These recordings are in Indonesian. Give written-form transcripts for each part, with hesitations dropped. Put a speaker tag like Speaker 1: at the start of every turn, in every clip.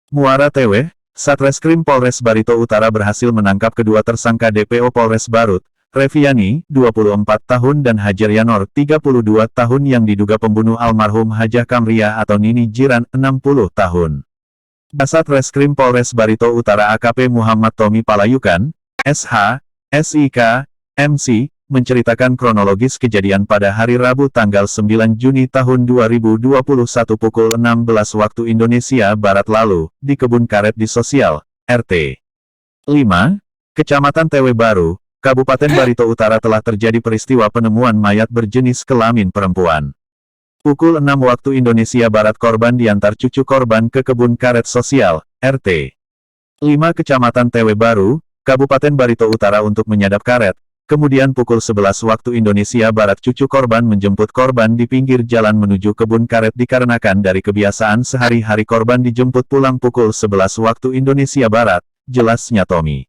Speaker 1: Muara TW, Satreskrim Polres Barito Utara berhasil menangkap kedua tersangka DPO Polres Barut, Reviani, 24 tahun dan Hajar Yanor, 32 tahun yang diduga pembunuh almarhum Hajah Kamriah atau Nini Jiran, 60 tahun. Kasat Reskrim Polres Barito Utara AKP Muhammad Tommy Palayukan, SH, SIK, MC, menceritakan kronologis kejadian pada hari Rabu tanggal 9 Juni tahun 2021 pukul 16 waktu Indonesia Barat lalu, di kebun karet di Sosial, RT 5, Kecamatan Tewe Baru, Kabupaten Barito Utara telah terjadi peristiwa penemuan mayat berjenis kelamin perempuan. Pukul 6 waktu Indonesia Barat korban diantar cucu korban ke kebun karet Sosial, RT 5 Kecamatan Tewe Baru, Kabupaten Barito Utara untuk menyadap karet. Kemudian pukul 11 waktu Indonesia Barat cucu korban menjemput korban di pinggir jalan menuju kebun karet dikarenakan dari kebiasaan sehari-hari korban dijemput pulang pukul 11 waktu Indonesia Barat, jelasnya Tommy.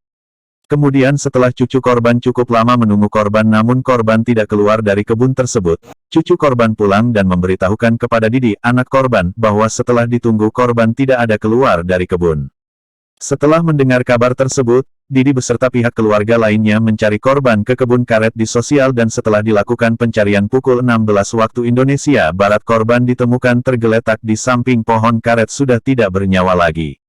Speaker 1: Kemudian setelah cucu korban cukup lama menunggu korban namun korban tidak keluar dari kebun tersebut, cucu korban pulang dan memberitahukan kepada Didi, anak korban, bahwa setelah ditunggu korban tidak ada keluar dari kebun. Setelah mendengar kabar tersebut, Didi beserta pihak keluarga lainnya mencari korban ke kebun karet di Sosial dan setelah dilakukan pencarian pukul 16 waktu Indonesia Barat korban ditemukan tergeletak di samping pohon karet sudah tidak bernyawa lagi.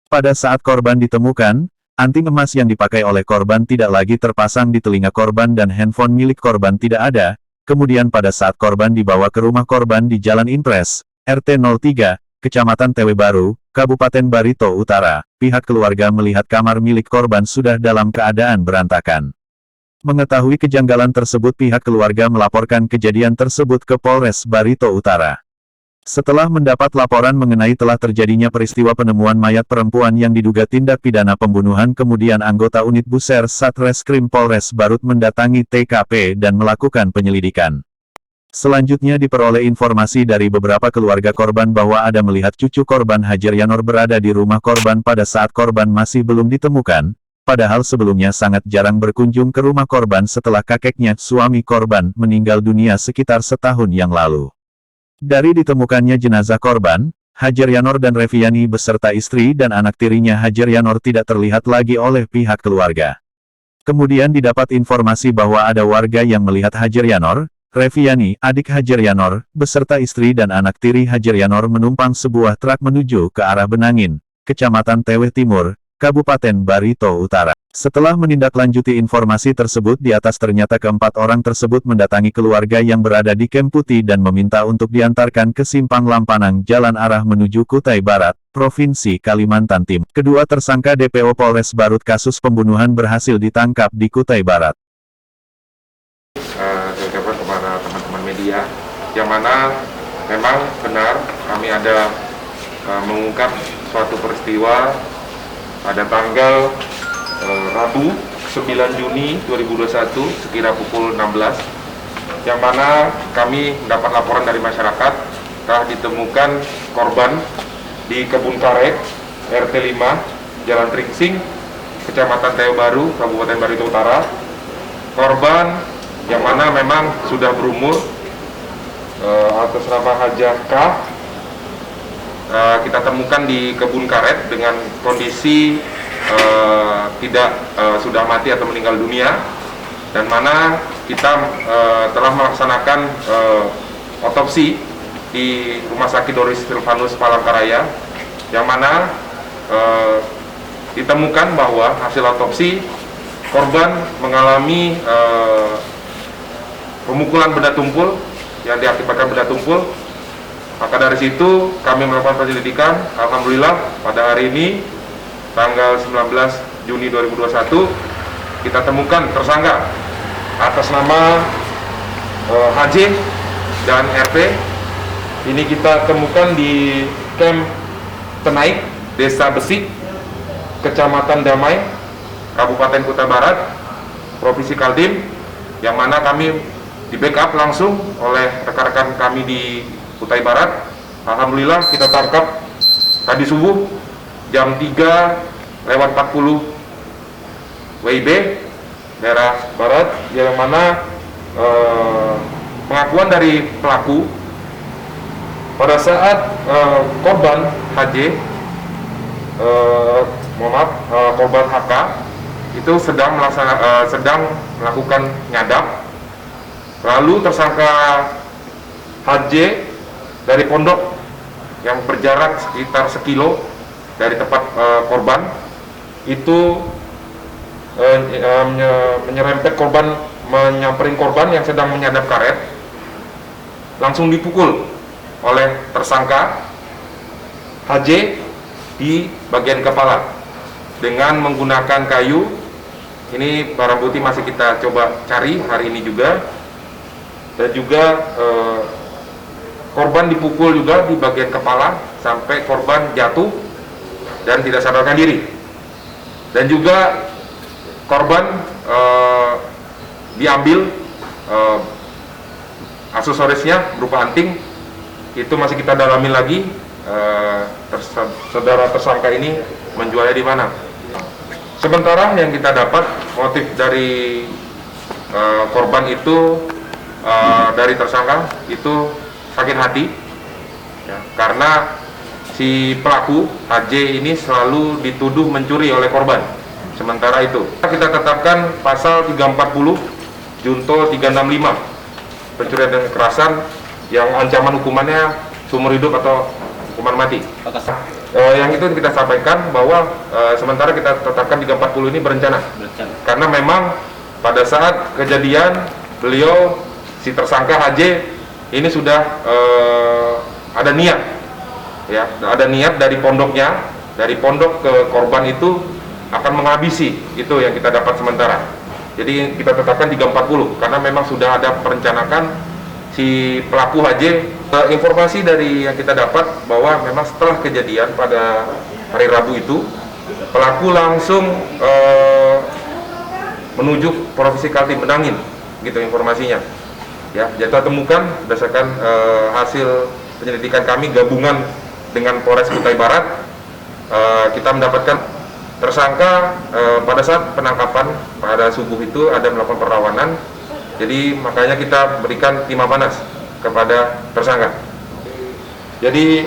Speaker 1: Pada saat korban ditemukan, anting emas yang dipakai oleh korban tidak lagi terpasang di telinga korban dan handphone milik korban tidak ada. Kemudian pada saat korban dibawa ke rumah korban di Jalan Impres, RT 03, Kecamatan Tewe Baru, Kabupaten Barito Utara, pihak keluarga melihat kamar milik korban sudah dalam keadaan berantakan. Mengetahui kejanggalan tersebut pihak keluarga melaporkan kejadian tersebut ke Polres Barito Utara. Setelah mendapat laporan mengenai telah terjadinya peristiwa penemuan mayat perempuan yang diduga tindak pidana pembunuhan kemudian anggota unit Buser Satreskrim Polres Barut mendatangi TKP dan melakukan penyelidikan. Selanjutnya diperoleh informasi dari beberapa keluarga korban bahwa ada melihat cucu korban Hajar Yanor berada di rumah korban pada saat korban masih belum ditemukan, padahal sebelumnya sangat jarang berkunjung ke rumah korban setelah kakeknya, suami korban, meninggal dunia sekitar setahun yang lalu. Dari ditemukannya jenazah korban, Hajar Yanor dan Reviani beserta istri dan anak tirinya Hajar Yanor tidak terlihat lagi oleh pihak keluarga. Kemudian didapat informasi bahwa ada warga yang melihat Hajar Yanor, Reviani, adik Hajar Yanor, beserta istri dan anak tiri Hajar Yanor menumpang sebuah truk menuju ke arah Benangin, Kecamatan Tewe Timur, Kabupaten Barito Utara. Setelah menindaklanjuti informasi tersebut di atas ternyata keempat orang tersebut mendatangi keluarga yang berada di Kem Putih dan meminta untuk diantarkan ke Simpang Lampanang Jalan arah menuju Kutai Barat, Provinsi Kalimantan Timur. Kedua tersangka DPO Polres Barut kasus pembunuhan berhasil ditangkap di Kutai Barat.
Speaker 2: Saya ucapkan kepada teman-teman media, yang mana memang benar kami ada mengungkap suatu peristiwa pada tanggal Rabu 9 Juni 2021 sekira pukul 16, yang mana kami mendapat laporan dari masyarakat telah ditemukan korban di kebun karet RT 5 Jalan Tringsing, Kecamatan Tewe Baru, Kabupaten Barito Utara. Korban yang mana memang sudah berumur, atas nama Hajah K, kita temukan di kebun karet dengan kondisi sudah mati atau meninggal dunia, dan mana kita telah melaksanakan otopsi di Rumah Sakit Doris Silvanus Palangkaraya, yang mana ditemukan bahwa hasil otopsi korban mengalami pemukulan benda tumpul yang diakibatkan benda tumpul. Maka dari situ kami melakukan penyelidikan. Alhamdulillah pada hari ini tanggal 19 Juni 2021 kita temukan tersangka atas nama HJ dan RP. Ini kita temukan di Kem Tenaik, Desa Besik, Kecamatan Damai, Kabupaten Kutai Barat, Provinsi Kaltim, yang mana kami di backup langsung oleh rekan-rekan kami di Kutai Barat. Alhamdulillah kita tangkap tadi subuh jam 3:40 WIB daerah Barat, yang mana pengakuan dari pelaku pada saat korban HJ korban HK itu sedang melakukan nyadap. Lalu tersangka HJ dari pondok yang berjarak sekitar 1 kilo dari tempat korban itu menyerempet korban, menyamperin korban yang sedang menyadap karet, langsung dipukul oleh tersangka HJ di bagian kepala dengan menggunakan kayu. Ini barang bukti masih kita coba cari hari ini juga. Dan juga korban dipukul juga di bagian kepala sampai korban jatuh dan tidak sadarkan diri. Dan juga korban diambil aksesorisnya berupa anting, itu masih kita dalami lagi. Saudara tersangka ini menjualnya di mana. Sementara yang kita dapat motif dari korban itu, dari tersangka itu sakit hati ya, karena si pelaku HJ ini selalu dituduh mencuri oleh korban. Sementara itu kita tetapkan pasal 340 Junto 365 pencurian dan kekerasan yang ancaman hukumannya seumur hidup atau hukuman mati. Yang itu kita sampaikan bahwa sementara kita tetapkan 340 ini berencana. Karena memang pada saat kejadian beliau, si tersangka HJ ini sudah ada niat, ya, ada niat dari pondoknya, dari pondok ke korban itu akan menghabisi, itu yang kita dapat sementara. Jadi kita tetapkan 340 karena memang sudah ada perencanaan si pelaku HJ. Informasi dari yang kita dapat bahwa memang setelah kejadian pada hari Rabu itu, pelaku langsung menuju Provinsi Kaltim Menangin, gitu informasinya. Ya, kita temukan berdasarkan hasil penyelidikan kami gabungan dengan Polres Kutai Barat, kita mendapatkan tersangka pada saat penangkapan pada subuh itu ada melakukan perlawanan. Jadi makanya kita berikan timah panas kepada tersangka. Jadi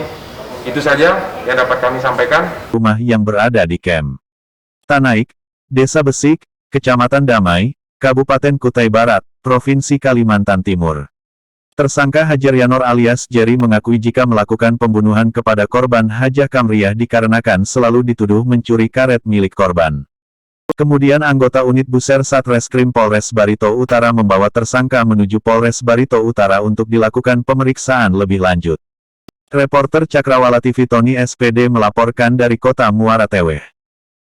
Speaker 2: itu saja yang dapat kami sampaikan.
Speaker 1: Rumah yang berada di Kem Tanaik, Desa Besik, Kecamatan Damai, Kabupaten Kutai Barat, Provinsi Kalimantan Timur. Tersangka Hajar Yanor alias Jerry mengakui jika melakukan pembunuhan kepada korban Hajah Kamriah dikarenakan selalu dituduh mencuri karet milik korban. Kemudian anggota unit Buser Satreskrim Polres Barito Utara membawa tersangka menuju Polres Barito Utara untuk dilakukan pemeriksaan lebih lanjut. Reporter Cakrawala TV Tony SPD melaporkan dari Kota Muara Teweh.